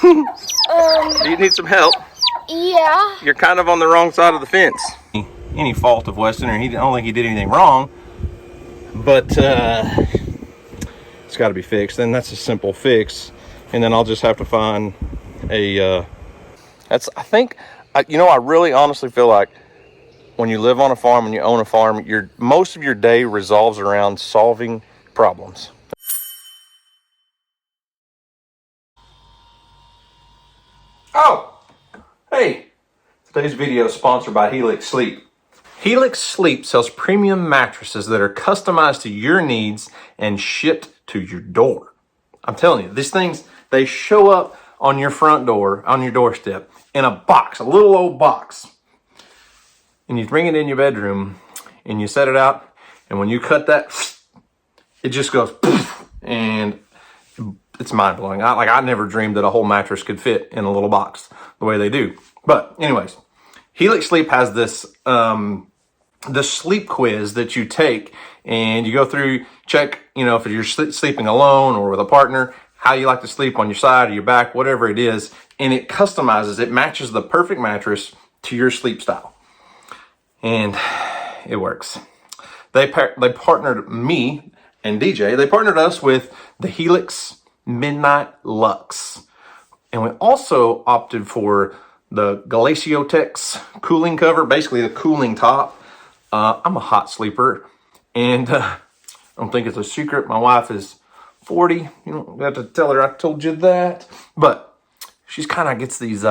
Do you need some help? Yeah. You're kind of on the wrong side of the fence. Any fault of Weston, or I don't think he did anything wrong, but it's got to be fixed. And that's a simple fix. And then I'll just have to find a. I really honestly feel like when you live on a farm and you own a farm, most of your day revolves around solving problems. Oh, hey, today's video is sponsored by Helix Sleep. Helix Sleep sells premium mattresses that are customized to your needs and shipped to your door. I'm telling you, these things, they show up on your front door, on your doorstep, in a box, a little old box. And you bring it in your bedroom and you set it out, and when you cut that, it just goes poof, and it's mind-blowing. I never dreamed that a whole mattress could fit in a little box the way they do. But anyways, Helix Sleep has this the sleep quiz that you take, and you go through, check, if you're sleeping alone or with a partner, how you like to sleep, on your side or your back, whatever it is, and it customizes, it matches the perfect mattress to your sleep style. And it works. They partnered me and DJ, they partnered us with the Helix Midnight Luxe. And we also opted for the Glaciotex cooling cover, basically the cooling top. I'm a hot sleeper, and I don't think it's a secret. My wife is 40. You don't have to tell her I told you that. But she's kind of gets these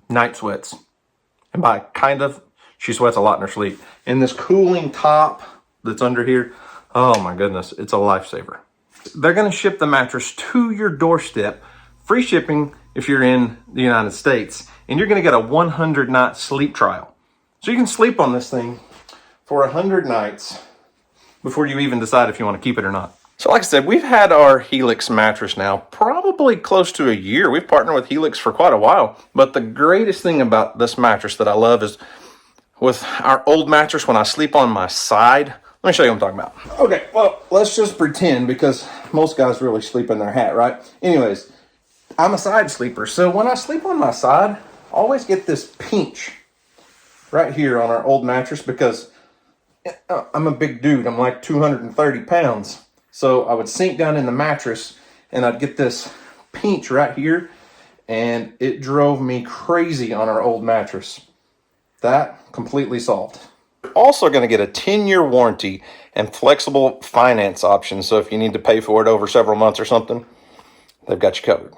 night sweats. And by kind of, she sweats a lot in her sleep. And this cooling top that's under here, oh my goodness, it's a lifesaver. They're going to ship the mattress to your doorstep, free shipping if you're in the United States, and you're going to get a 100-night sleep trial. So you can sleep on this thing for 100 nights before you even decide if you want to keep it or not. So like I said, we've had our Helix mattress now probably close to a year. We've partnered with Helix for quite a while, but the greatest thing about this mattress that I love is with our old mattress, when I sleep on my side. Let me show you what I'm talking about. Okay, well, let's just pretend, because most guys really sleep in their hat, right? Anyways, I'm a side sleeper, so when I sleep on my side, I always get this pinch right here on our old mattress, because I'm a big dude. I'm like 230 pounds. So I would sink down in the mattress and I'd get this pinch right here, and it drove me crazy on our old mattress. That completely solved. You're also going to get a 10-year warranty and flexible finance options. So if you need to pay for it over several months or something, they've got you covered.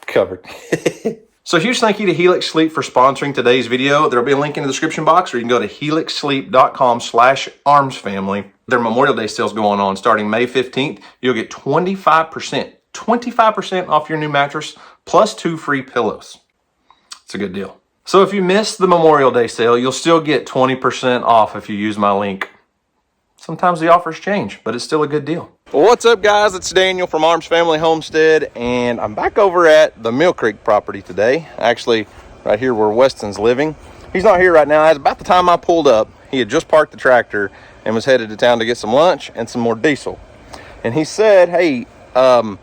Covered. So huge thank you to Helix Sleep for sponsoring today's video. There'll be a link in the description box, or you can go to helixsleep.com/armsfamily. Their Memorial Day sale's going on starting May 15th. You'll get 25% off your new mattress, plus 2 free pillows. It's a good deal. So if you missed the Memorial Day sale, you'll still get 20% off if you use my link. Sometimes the offers change, but it's still a good deal. Well, what's up, guys? It's Daniel from Arms Family Homestead, and I'm back over at the Mill Creek property today. Actually, right here where Weston's living. He's not here right now. It's about the time I pulled up. He had just parked the tractor and was headed to town to get some lunch and some more diesel. And he said, hey, a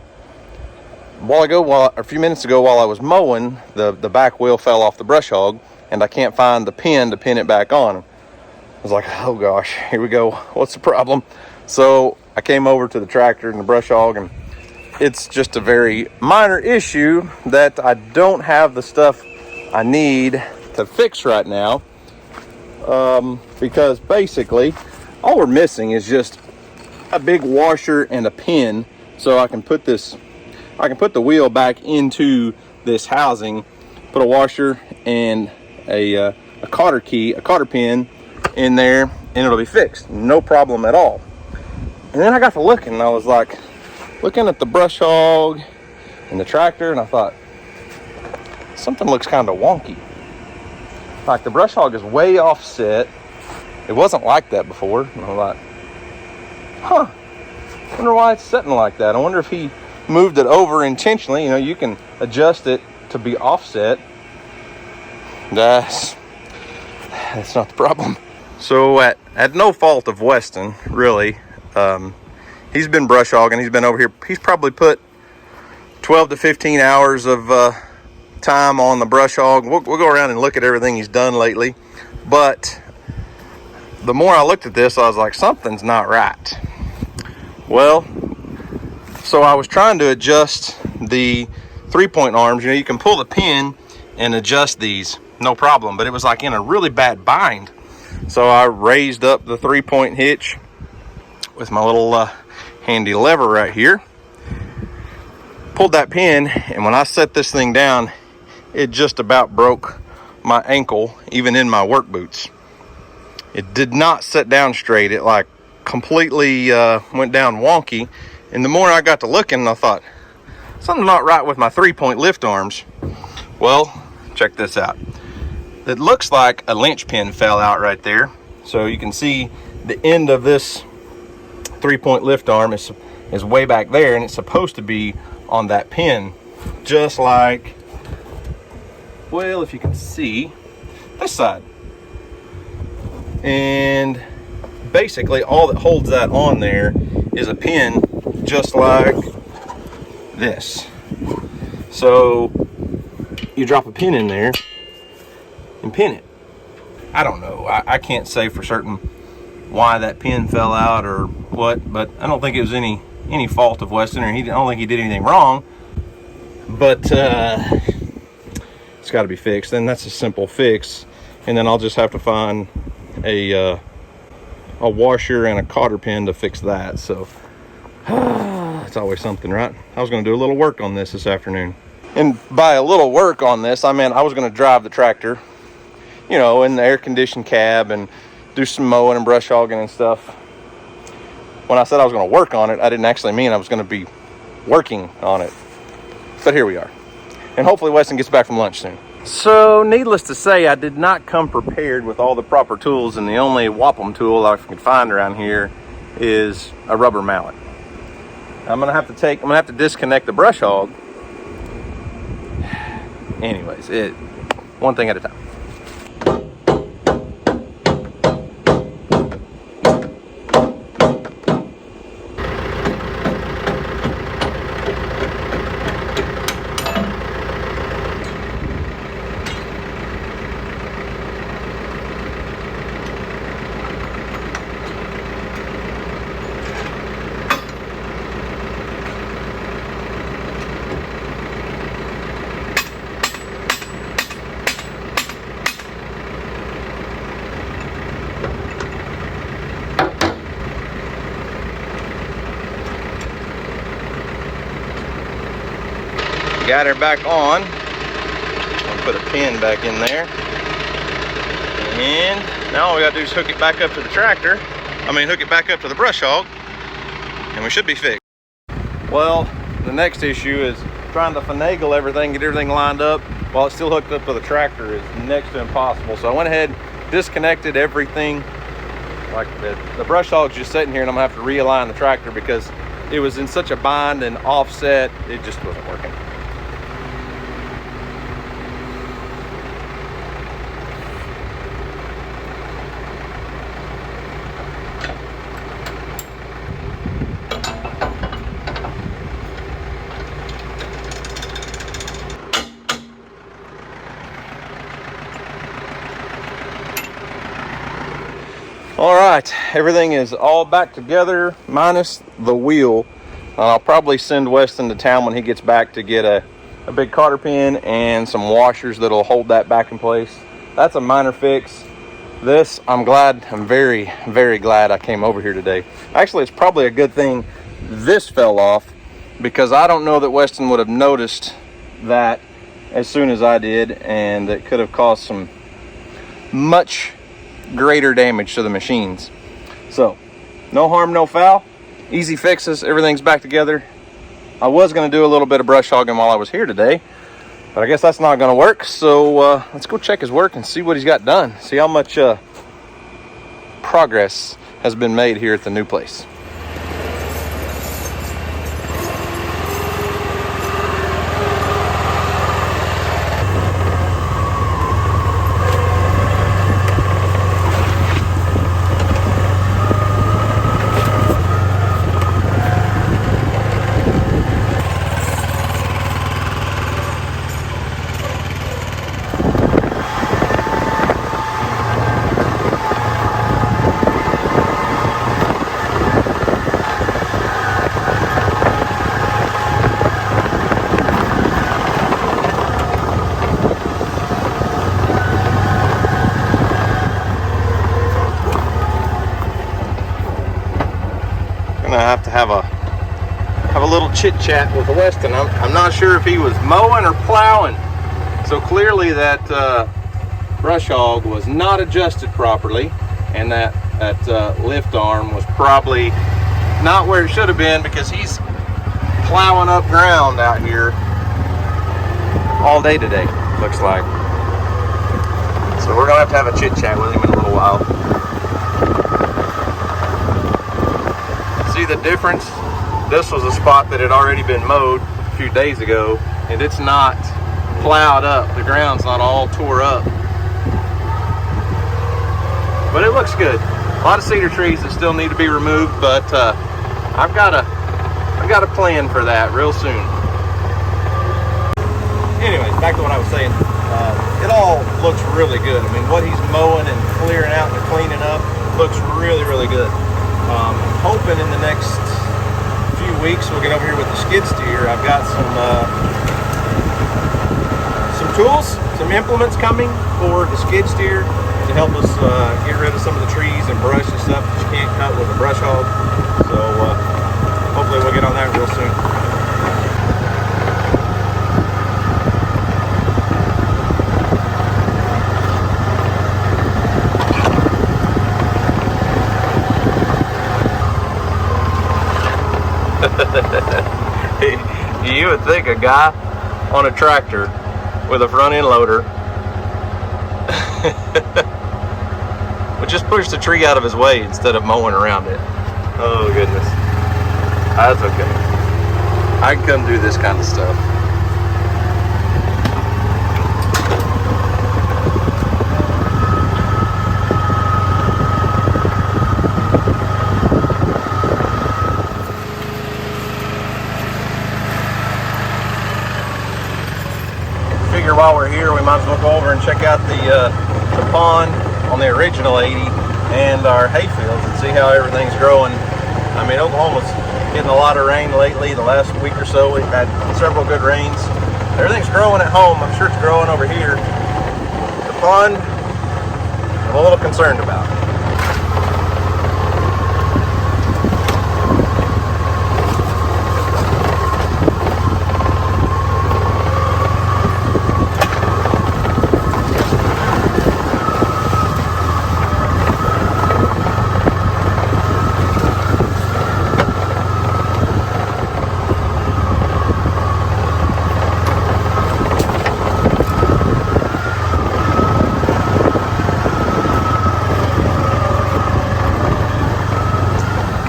few minutes ago while I was mowing, the back wheel fell off the brush hog, and I can't find the pin to pin it back on. I was like, oh gosh, here we go. What's the problem? So I came over to the tractor and the brush hog, and it's just a very minor issue that I don't have the stuff I need to fix right now. Because basically all we're missing is just a big washer and a pin, so I can put the wheel back into this housing, put a washer and a cotter pin in there, and it'll be fixed. No problem at all. And then I got to looking, and I was like looking at the brush hog and the tractor, and I thought, something looks kind of wonky. Like the brush hog is way offset. It wasn't like that before. And I'm like, I wonder why it's sitting like that. I wonder if he moved it over intentionally. You can adjust it to be offset. That's not the problem. So at no fault of Weston, really, he's been brush hogging. He's been over here. He's probably put 12 to 15 hours of time on the brush hog. We'll go around and look at everything he's done lately. But the more I looked at this, I was like, something's not right. Well, so I was trying to adjust the 3-point arms. You know, you can pull the pin and adjust these, no problem. But it was like in a really bad bind. So I raised up the 3-point hitch with my little handy lever right here. Pulled that pin, and when I set this thing down, it just about broke my ankle, even in my work boots. It did not set down straight. It like completely went down wonky. And the more I got to looking, I thought, something's not right with my 3-point lift arms. Well, check this out. It looks like a linchpin fell out right there. So you can see the end of this 3-point lift arm is way back there, and it's supposed to be on that pin, just like, well, if you can see this side. And basically all that holds that on there is a pin just like this. So you drop a pin in there and pin it. I don't know, I can't say for certain why that pin fell out or what, but I don't think it was any fault of Weston, or I don't think he did anything wrong. But it's got to be fixed. And that's a simple fix. And then I'll just have to find a washer and a cotter pin to fix that. So it's always something, right? I was going to do a little work on this afternoon. And by a little work on this, I meant I was going to drive the tractor, you know, in the air-conditioned cab and do some mowing and brush hogging and stuff. When I said I was going to work on it, I didn't actually mean I was going to be working on it. But here we are. And hopefully Weston gets back from lunch soon. So, needless to say, I did not come prepared with all the proper tools, and the only Wapham tool I can find around here is a rubber mallet. I'm gonna have to disconnect the brush hog. Anyways, one thing at a time. Got her back on. I'll put a pin back in there. And now all we gotta do is hook it back up to the tractor. Hook it back up to the brush hog, and we should be fixed. Well, the next issue is trying to finagle everything, get everything lined up while it's still hooked up to the tractor is next to impossible. So I went ahead, disconnected everything. Like the brush hog's just sitting here, and I'm gonna have to realign the tractor because it was in such a bind and offset, it just wasn't working. All right, everything is all back together minus the wheel. I'll probably send Weston to town when he gets back to get a big cotter pin and some washers that'll hold that back in place. That's a minor fix. This, I'm very, very glad I came over here today. Actually, it's probably a good thing this fell off, because I don't know that Weston would have noticed that as soon as I did, and it could have caused some much greater damage to the machines. So no harm, no foul, easy fixes, everything's back together. I was going to do a little bit of brush hogging while I was here today, but I guess that's not going to work. So let's go check his work and see what he's got done, see how much progress has been made here at the new place. little chit chat with Weston. I'm not sure if he was mowing or plowing. So clearly that brush hog was not adjusted properly, and that lift arm was probably not where it should have been, because he's plowing up ground out here all day today, looks like. So we're gonna have a chit chat with him in a little while. See the difference? This was a spot that had already been mowed a few days ago, and it's not plowed up. The ground's not all tore up, but it looks good. A lot of cedar trees that still need to be removed, but I've got a plan for that real soon. Anyways, back to what I was saying. It all looks really good. I mean, what he's mowing and clearing out and cleaning up looks really, really good. I'm hoping in the next few weeks we'll get over here with the skid steer. I've got some tools, some implements coming for the skid steer to help us get rid of some of the trees and brush and stuff that you can't cut with a brush hog. So hopefully we'll get on that real soon. You would think a guy on a tractor with a front end loader would just push the tree out of his way instead of mowing around it. Oh goodness. That's okay. I can come do this kind of stuff. While we're here, we might as well go over and check out the pond on the original 80 and our hay fields and see how everything's growing. I mean, Oklahoma's getting a lot of rain lately. The last week or so we've had several good rains. Everything's growing at home. I'm sure it's growing over here. The pond, I'm a little concerned about.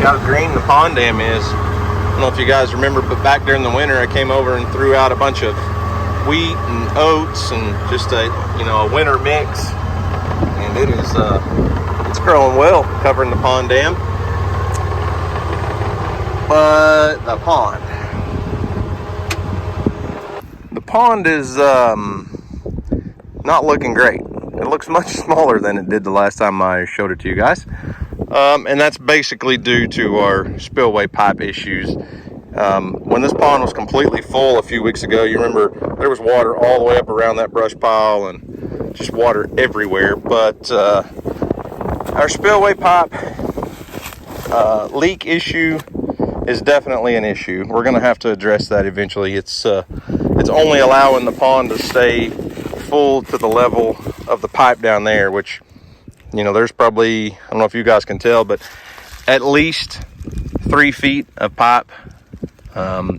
How green the pond dam is. I don't know if you guys remember, but back during the winter I came over and threw out a bunch of wheat and oats and just a winter mix, and it is it's growing well, covering the pond dam. But the pond is not looking great. It looks much smaller than it did the last time I showed it to you guys. And that's basically due to our spillway pipe issues. When this pond was completely full a few weeks ago, you remember there was water all the way up around that brush pile and just water everywhere. But our spillway pipe leak issue is definitely an issue. We're going to have to address that eventually. It's only allowing the pond to stay full to the level of the pipe down there, which, there's probably, I don't know if you guys can tell, but at least 3 feet of pipe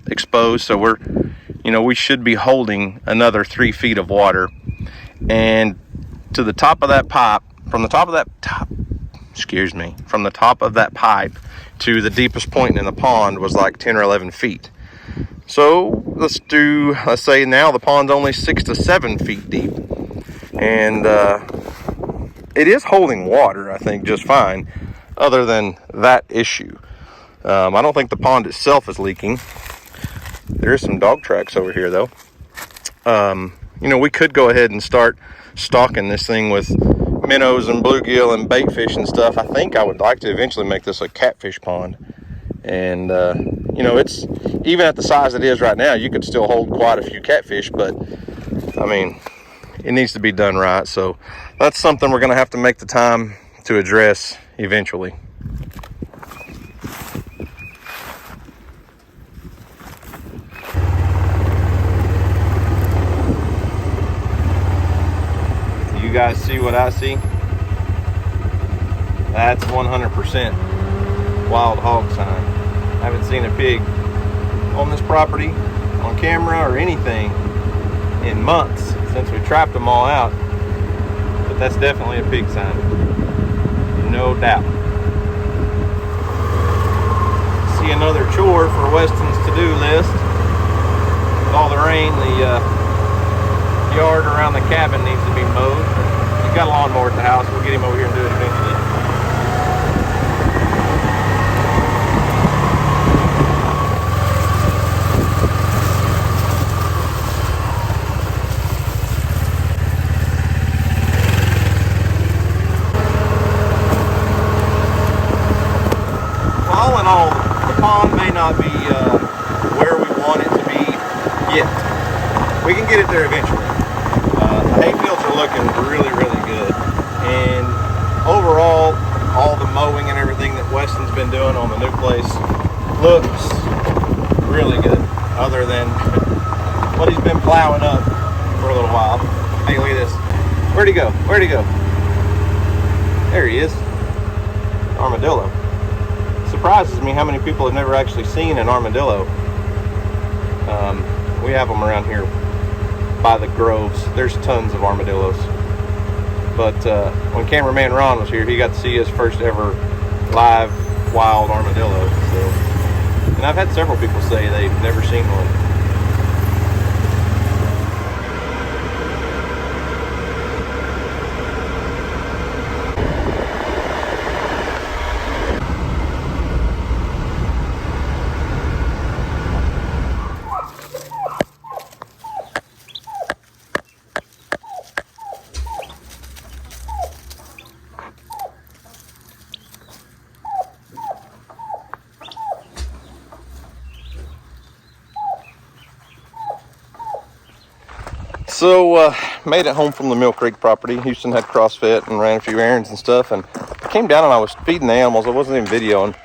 exposed. So we should be holding another 3 feet of water. And to the top of that pipe, from the top of that pipe to the deepest point in the pond was like 10 or 11 feet. So let's say now the pond's only 6 to 7 feet deep. And it is holding water, I think, just fine, other than that issue. I don't think the pond itself is leaking. There's some dog tracks over here, though. We could go ahead and start stocking this thing with minnows and bluegill and bait fish and stuff. I think I would like to eventually make this a catfish pond. And, it's even at the size it is right now, you could still hold quite a few catfish, but, I mean, it needs to be done right. So that's something we're going to have to make the time to address eventually. you guys see what I see? That's 100% wild hog sign. I haven't seen a pig on this property on camera or anything in months since we trapped them all out. But that's definitely a pig sign, no doubt. See another chore for Weston's to-do list. With all the rain, the yard around the cabin needs to be mowed. He's got a lawnmower at the house. We'll get him over here and do it eventually. All in all, the pond may not be where we want it to be yet. We can get it there eventually. The hay fields are looking really, really good. And overall, all the mowing and everything that Weston's been doing on the new place looks really good. Other than what he's been plowing up for a little while. Hey, look at this. Where'd he go? Where'd he go? There he is. Armadillo. Surprises me how many people have never actually seen an armadillo. We have them around here by the groves. There's tons of armadillos. But when cameraman Ron was here, he got to see his first ever live wild armadillo. So, and I've had several people say they've never seen one. So, made it home from the Mill Creek property. Houston had CrossFit and ran a few errands and stuff, and I came down and I was feeding the animals. I wasn't even videoing.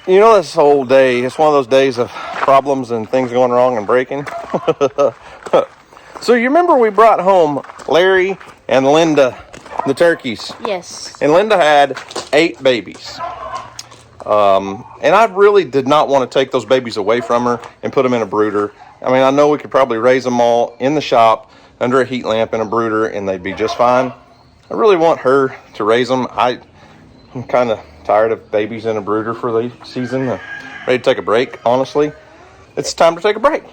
You know, this whole day, it's one of those days of problems and things going wrong and breaking. So you remember we brought home Larry and Linda, the turkeys? Yes. And Linda had 8 babies. And I really did not want to take those babies away from her and put them in a brooder. I mean, I know we could probably raise them all in the shop under a heat lamp in a brooder and they'd be just fine. I really want her to raise them. I'm kind of tired of babies in a brooder for the season. Ready to take a break, honestly. It's time to take a break.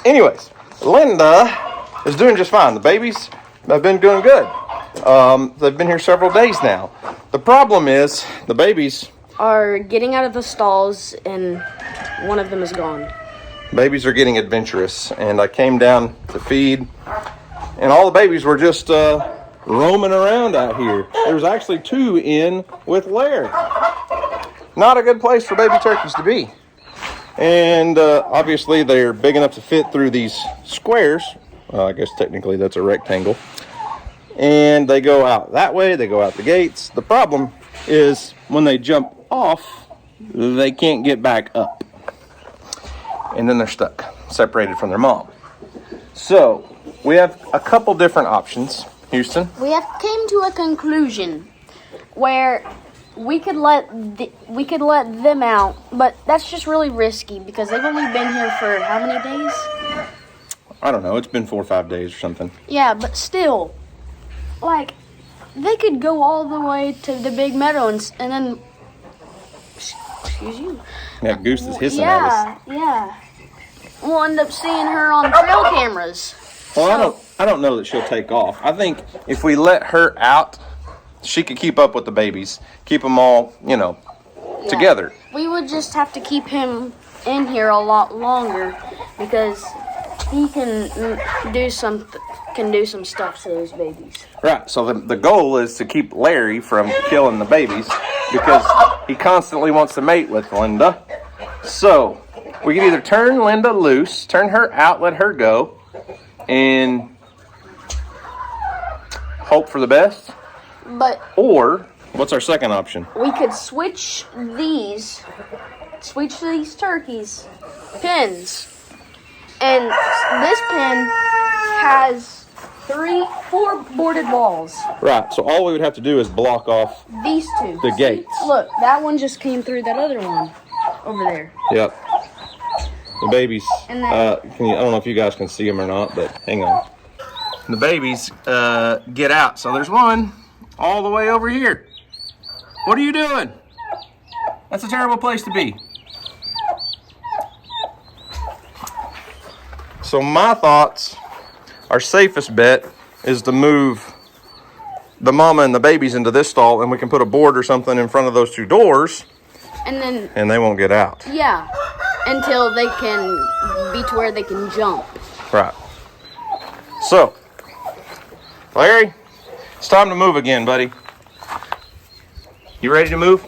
Anyways, Linda is doing just fine. The babies have been doing good. They've been here several days now. The problem is the babies are getting out of the stalls and one of them is gone. Babies are getting adventurous, and I came down to feed, and all the babies were just roaming around out here. There was actually 2 in with Larry. Not a good place for baby turkeys to be. And obviously they're big enough to fit through these squares. I guess technically that's a rectangle. And they go out that way, they go out the gates. The problem is when they jump off, they can't get back up. And then they're stuck, separated from their mom. So, we have a couple different options. Houston? We came to a conclusion where we could let them out, but that's just really risky because they've only been here for how many days? I don't know, it's been 4 or 5 days or something. Yeah, but still, like, they could go all the way to the big meadow and then... Excuse you. Yeah, Goose is hissing at us. Yeah. We'll end up seeing her on trail cameras. Well, I don't know that she'll take off. I think if we let her out, she could keep up with the babies. Keep them all, together. We would just have to keep him in here a lot longer because he can do some stuff to those babies. Right, so the goal is to keep Larry from killing the babies because he constantly wants to mate with Linda. So, we can either turn Linda loose, turn her out, let her go, and hope for the best. Or, what's our second option? We could switch these turkeys' pens. And this pen has 4 boarded walls. Right, so all we would have to do is block off These two. the gates. Look, that one just came through that other one over there. Yep. The babies, And then, I don't know if you guys can see them or not, but hang on. The babies get out. So there's one all the way over here. What are you doing? That's a terrible place to be. So my thoughts, our safest bet is to move the mama and the babies into this stall, and we can put a board or something in front of those 2 doors, and they won't get out. Yeah, until they can be to where they can jump. Right. So, Larry, it's time to move again, buddy. You ready to move?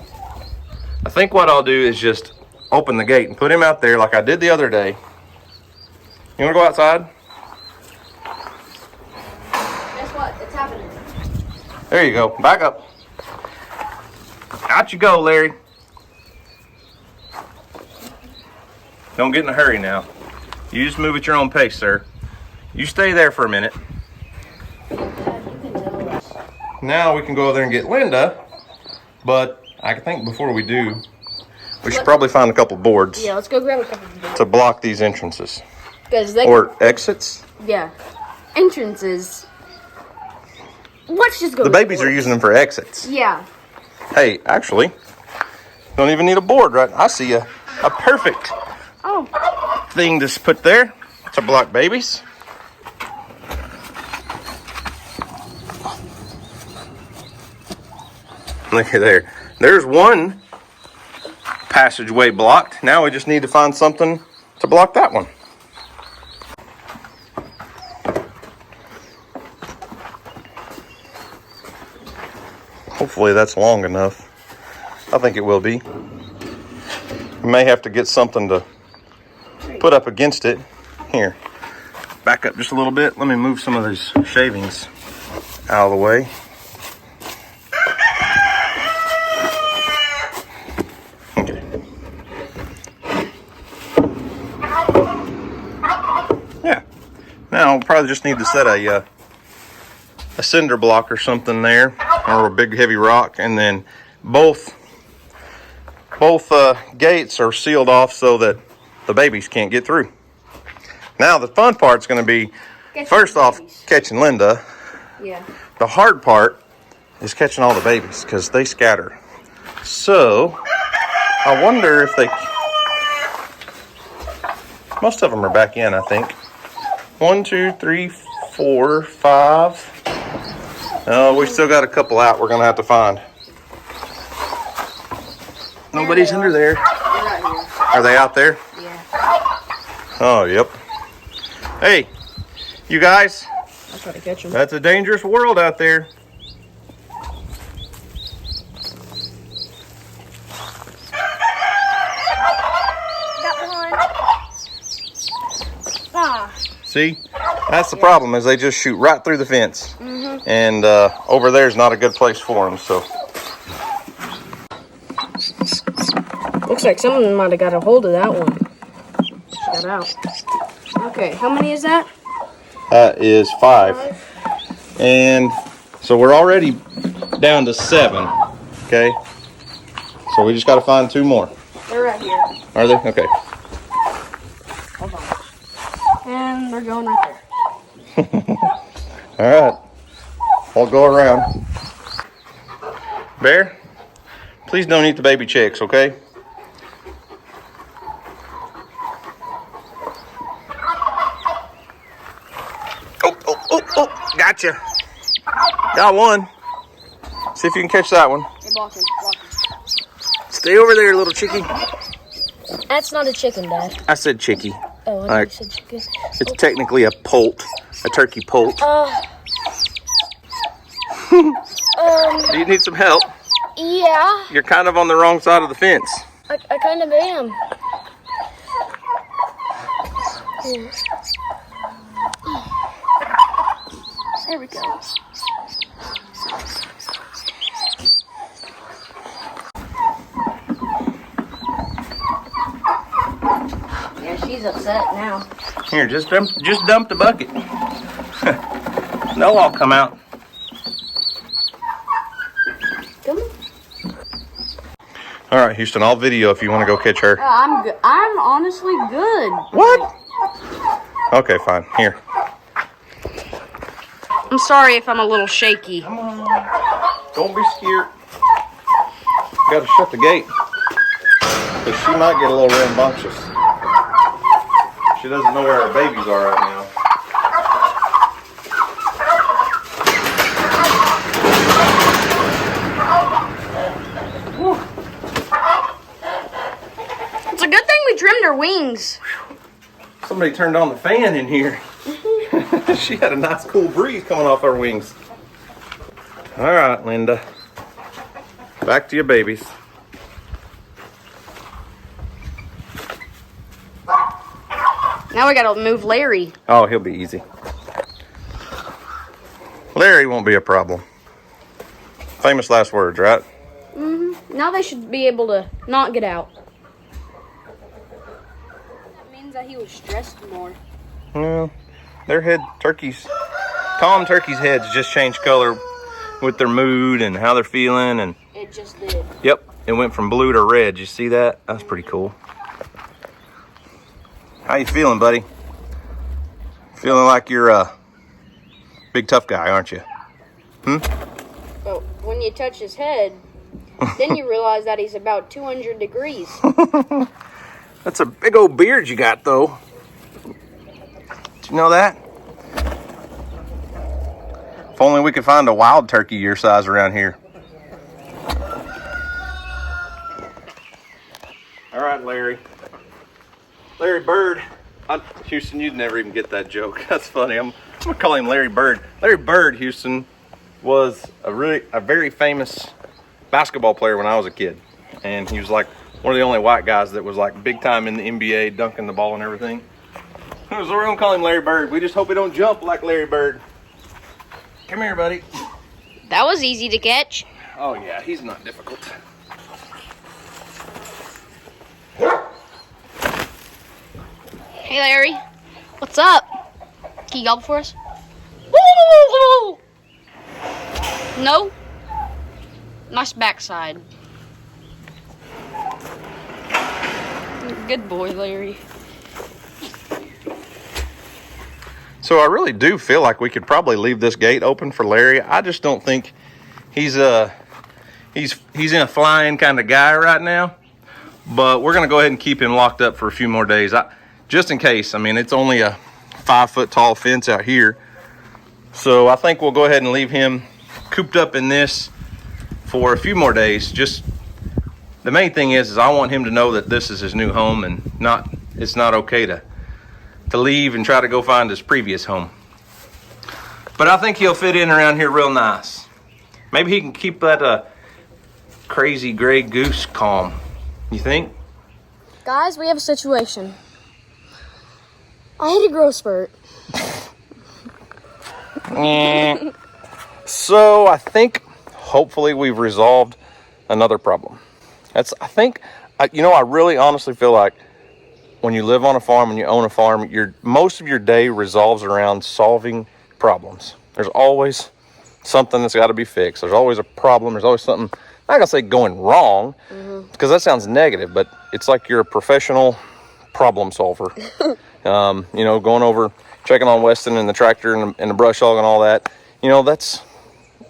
I think what I'll do is just open the gate and put him out there like I did the other day. You want to go outside? Guess what? It's happening. There you go. Back up. Out you go, Larry. Don't get in a hurry now. You just move at your own pace, sir. You stay there for a minute. Now we can go over there and get Linda, but I think before we do, we should probably find a couple boards Yeah, let's go grab a couple of boards. to block these entrances. They Or exits. Yeah. Entrances. Let's just go. The babies are using them for exits. Yeah. Hey, actually, don't even need a board, right? I see a perfect thing to put there to block babies. Look at there. There's one passageway blocked. Now we just need to find something to block that one. Hopefully that's long enough. I think it will be. We may have to get something to put up against it. Here, back up just a little bit. Let me move some of these shavings out of the way. Okay. Yeah. Now we'll probably just need to set a cinder block or something there, or a big heavy rock, and then both gates are sealed off so that the babies can't get through. Now the fun part's going to be, first off, catching Linda. Yeah. The hard part is catching all the babies because they scatter. So I wonder if most of them are back in, I think. 1, 2, 3, 4, 5. Oh, we still got a couple out we're going to have to find. Nobody's under there. Are they out there? Yeah. Oh, yep. Hey, you guys. I'll try to catch them. That's a dangerous world out there. Got one. Ah. See, that's the problem, is they just shoot right through the fence. Mm-hmm. And over there is not a good place for them, so. Looks like someone might have got a hold of that one. She got out. Okay, how many is that? That is 5. And so we're already down to 7, okay? So we just got to find 2 more. They're right here. Are they? Okay. Hold on. And they're going right there. All right. I'll go around. Bear, please don't eat the baby chicks, okay? Oh, gotcha. Got one. See if you can catch that one. Hey, block him. Stay over there, little chickie. That's not a chicken, Dad. I said chickie. Oh, I Like, you said chicken. It's technically a poult, a turkey poult. Do you need some help? Yeah, You're kind of on the wrong side of the fence. I kind of am. There we go. Yeah, she's upset now. Here, just dump the bucket. They'll all come out. Come on. All right, Houston, I'll video if you want to go catch her. I'm good. I'm honestly good. What? Okay, fine. Here. I'm sorry if I'm a little shaky. Come on. Don't be scared. Gotta shut the gate. Because she might get a little rambunctious. She doesn't know where her babies are right now. It's a good thing we trimmed her wings. Somebody turned on the fan in here. She had a nice cool breeze coming off her wings. All right, Linda. Back to your babies. Now we gotta move Larry. Oh, he'll be easy. Larry won't be a problem. Famous last words, right? Now they should be able to not get out. That means that he was stressed more. Well, calm turkeys' heads just change color with their mood and how they're feeling, and It just did. yep, it went from blue to red. You see that? That's pretty cool. How you feeling, buddy? Feeling like you're a big tough guy, aren't you? But when you touch his head, then you realize that he's about 200 degrees. That's a big old beard you got, though. Did you know that? If only we could find a wild turkey your size around here. All right, Larry. Larry Bird. Houston, you'd never even get that joke. That's funny. I'm gonna call him Larry Bird. Larry Bird, Houston, was a very famous basketball player when I was a kid, and he was like one of the only white guys that was like big time in the NBA, dunking the ball and everything. So we're gonna call him Larry Bird. We just hope he don't jump like Larry Bird. Come here, buddy. That was easy to catch. Oh yeah, he's not difficult. Hey, Larry. What's up? Can you gobble for us? No? Nice backside. Good boy, Larry. So I really do feel like we could probably leave this gate open for Larry. I just don't think he's in a flying kind of guy right now. But we're gonna go ahead and keep him locked up for a few more days. Just in case. I mean, it's only a 5-foot tall fence out here. So I think we'll go ahead and leave him cooped up in this for a few more days. Just the main thing is I want him to know that this is his new home, and it's not okay to leave and try to go find his previous home. But I think he'll fit in around here real nice. Maybe he can keep that crazy gray goose calm. You think? Guys, we have a situation. I hit a growth spurt. So I think hopefully we've resolved another problem. I really honestly feel like when you live on a farm and you own a farm, most of your day resolves around solving problems. There's always something that's got to be fixed. There's always a problem. There's always something, I'm not going to say going wrong, because that sounds negative, but it's like you're a professional problem solver. Going over, checking on Weston and the tractor and the brush hog and all that. That's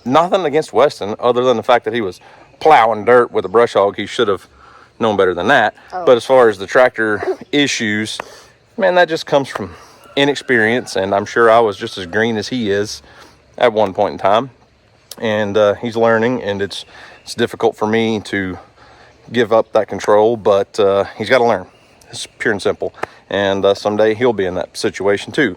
nothing against Weston other than the fact that he was plowing dirt with a brush hog. He should have known better than that. Oh. But as far as the tractor issues, man, that just comes from inexperience, and I'm sure I was just as green as he is at one point in time. And he's learning, and it's difficult for me to give up that control, but he's got to learn. It's pure and simple. And someday he'll be in that situation too.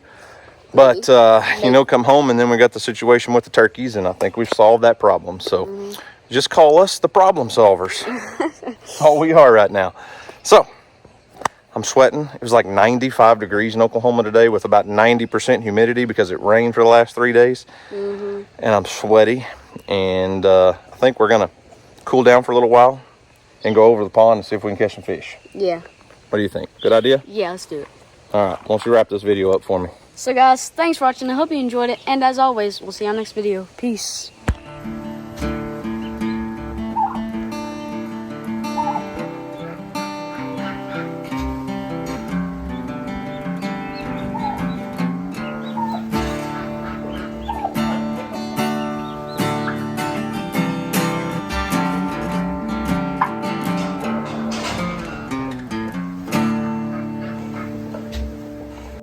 But, come home, and then we got the situation with the turkeys, and I think we've solved that problem. So just call us the problem solvers. That's all we are right now. So I'm sweating. It was like 95 degrees in Oklahoma today with about 90% humidity because it rained for the last 3 days. And I'm sweaty. And I think we're going to cool down for a little while and go over the pond and see if we can catch some fish. Yeah. What do you think? Good idea? Yeah, let's do it. All right. Why don't you wrap this video up for me? So guys, thanks for watching. I hope you enjoyed it. And as always, we'll see you on the next video. Peace.